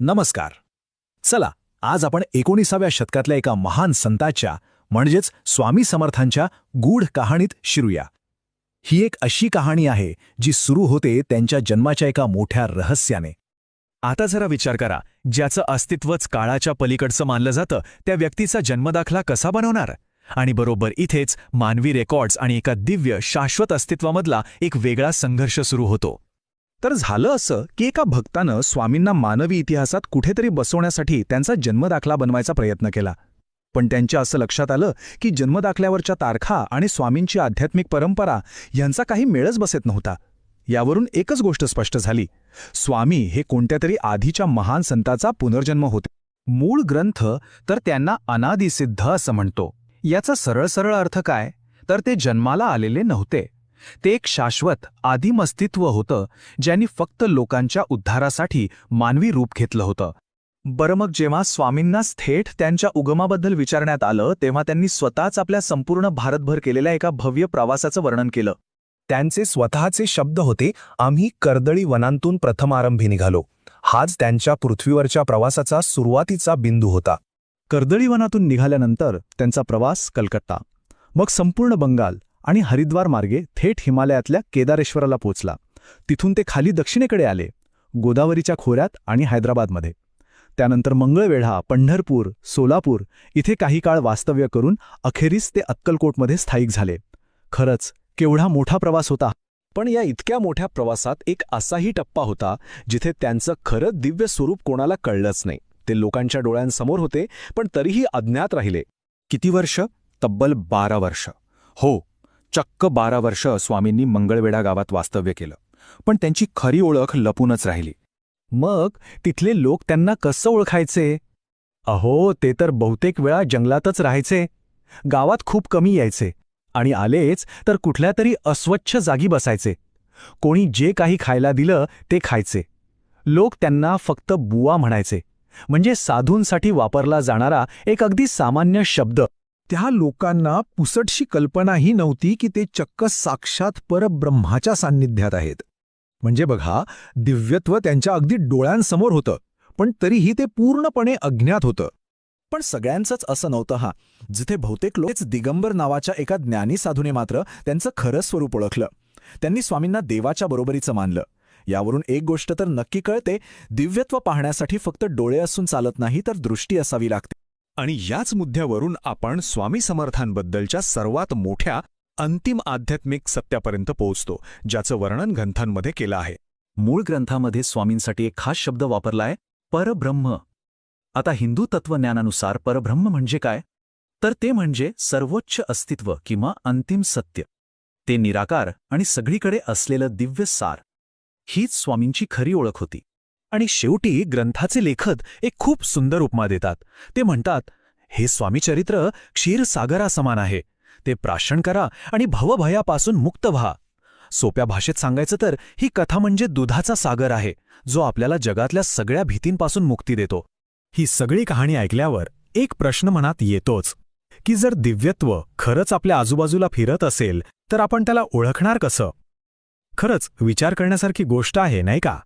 नमस्कार. चला, आज आपण 19व्या शतकातल्या एका महान संताच्या म्हणजेच स्वामी समर्थांच्या गूढ कहाणीत शिरूया. ही एक अशी कहाणी आहे जी सुरू होते त्यांच्या जन्माच्या एका मोठ्या रहस्याने. आता जरा विचार करा, ज्याचं अस्तित्वच काळाच्या पलीकडचं मानलं जातं त्या व्यक्तीचा जन्मदाखला कसा बनवणार? आणि बरोबर इथेच मानवी रेकॉर्ड्स आणि एका दिव्य शाश्वत अस्तित्वामधला एक वेगळा संघर्ष सुरू होतो. तर झालं असं की एका भक्तानं स्वामींना मानवी इतिहासात कुठेतरी बसवण्यासाठी त्यांचा जन्मदाखला बनवायचा प्रयत्न केला. पण त्यांच्या असं लक्षात आलं की जन्मदाखल्यावरच्या तारखा आणि स्वामींची आध्यात्मिक परंपरा यांचा काही मेळच बसत नव्हता. यावरून एकच गोष्ट स्पष्ट झाली: स्वामी हे कोणत्यातरी आधीच्या महान संताचा पुनर्जन्म होते. मूळ ग्रंथ तर त्यांना अनादिसिद्ध असं म्हणतो. याचा सरळ अर्थ काय? तर ते जन्माला आलेले नव्हते. ते एक शाश्वत आदिम अस्तित्व होतं ज्यांनी फक्त लोकांच्या उद्धारासाठी मानवी रूप घेतलं होतं. बरं, मग जेव्हा स्वामींनाच थेट त्यांच्या उगमाबद्दल विचारण्यात आलं तेव्हा त्यांनी स्वतःच आपल्या संपूर्ण भारतभर केलेल्या एका भव्य प्रवासाचं वर्णन केलं. त्यांचे स्वतःचे शब्द होते, आम्ही कर्दळी वनांतून प्रथमारंभी निघालो. हाच त्यांच्या पृथ्वीवरच्या प्रवासाचा सुरुवातीचा बिंदू होता. कर्दळी वनातून निघाल्यानंतर त्यांचा प्रवास कलकत्ता, मग संपूर्ण बंगाल आणि हरिद्वार मार्गे थेट हिमालयातल्या केदारेश्वराला पोचला. तिथून ते खाली दक्षिणेकडे आले, गोदावरीच्या खोऱ्यात आणि हैदराबादमध्ये. त्यानंतर मंगळवेढा, पंढरपूर, सोलापूर इथे काही काळ वास्तव्य करून अखेरीस ते अक्कलकोटमध्ये स्थायिक झाले. खरंच केवढा मोठा प्रवास होता. पण या इतक्या मोठ्या प्रवासात एक असाही टप्पा होता जिथे त्यांचं खरं दिव्य स्वरूप कोणाला कळलंच नाही. ते लोकांच्या डोळ्यांसमोर होते पण तरीही अज्ञात राहिले. किती वर्ष? तब्बल 12 वर्ष. हो, चक्क 12 वर्ष स्वामींनी मंगळवेढा गावात वास्तव्य केलं. पण त्यांची खरी ओळख लपूनच राहिली. मग तिथले लोक त्यांना कसं ओळखायचे? अहो, ते तर बहुतेक वेळा जंगलातच राहायचे. गावात खूप कमी यायचे आणि आलेच तर कुठल्या तरी अस्वच्छ जागी बसायचे. कोणी जे काही खायला दिलं ते खायचे. लोक त्यांना फक्त बुवा म्हणायचे, म्हणजे साधूंसाठी वापरला जाणारा एक अगदी सामान्य शब्द. त्या लोकांना पुसटशी कल्पनाही नव्हती की ते चक्क साक्षात परब्रह्माच्या सान्निध्यात आहेत. म्हणजे बघा, दिव्यत्व त्यांच्या अगदी डोळ्यांसमोर होतं, पण तरीही ते पूर्णपणे अज्ञात होतं. पण सगळ्यांचंच असं नव्हतं. जिथे बहुतेक लोक दिगंबर नावाच्या एका ज्ञानी साधूने मात्र त्यांचं खरं स्वरूप ओळखलं. त्यांनी स्वामींना देवाच्या बरोबरीचं मानलं. यावरून एक गोष्ट तर नक्की कळते: दिव्यत्व पाहण्यासाठी फक्त डोळे असून चालत नाही, तर दृष्टी असावी लागते. आणि याच मुद्द्यावरून आपण स्वामी समर्थांबद्दलच्या सर्वात मोठ्या अंतिम आध्यात्मिक सत्यापर्यंत पोहोचतो, ज्याचं वर्णन ग्रंथांमध्ये केलं आहे. मूळ ग्रंथामध्ये स्वामींसाठी एक खास शब्द वापरलाय, परब्रह्म. आता हिंदू तत्वज्ञानानुसार परब्रह्म म्हणजे काय? तर ते म्हणजे सर्वोच्च अस्तित्व किंवा अंतिम सत्य. ते निराकार आणि सगळीकडे असलेलं दिव्य सार. हीच स्वामींची खरी ओळख होती. आणि शेवटी ग्रंथाचे लेखक एक खूप सुंदर उपमा देतात. ते म्हणतात, हे स्वामीचरित्र क्षीरसागरासमान आहे. ते प्राशन करा आणि भवभयापासून मुक्त व्हा. सोप्या भाषेत सांगायचं तर ही कथा म्हणजे दुधाचा सागर आहे, जो आपल्याला जगातल्या सगळ्या भीतींपासून मुक्ती देतो. ही सगळी कहाणी ऐकल्यावर एक प्रश्न मनात येतोच की जर दिव्यत्व खरंच आपल्या आजूबाजूला फिरत असेल तर आपण त्याला ओळखणार कसं? खरंच विचार करण्यासारखी गोष्ट आहे, नाही का?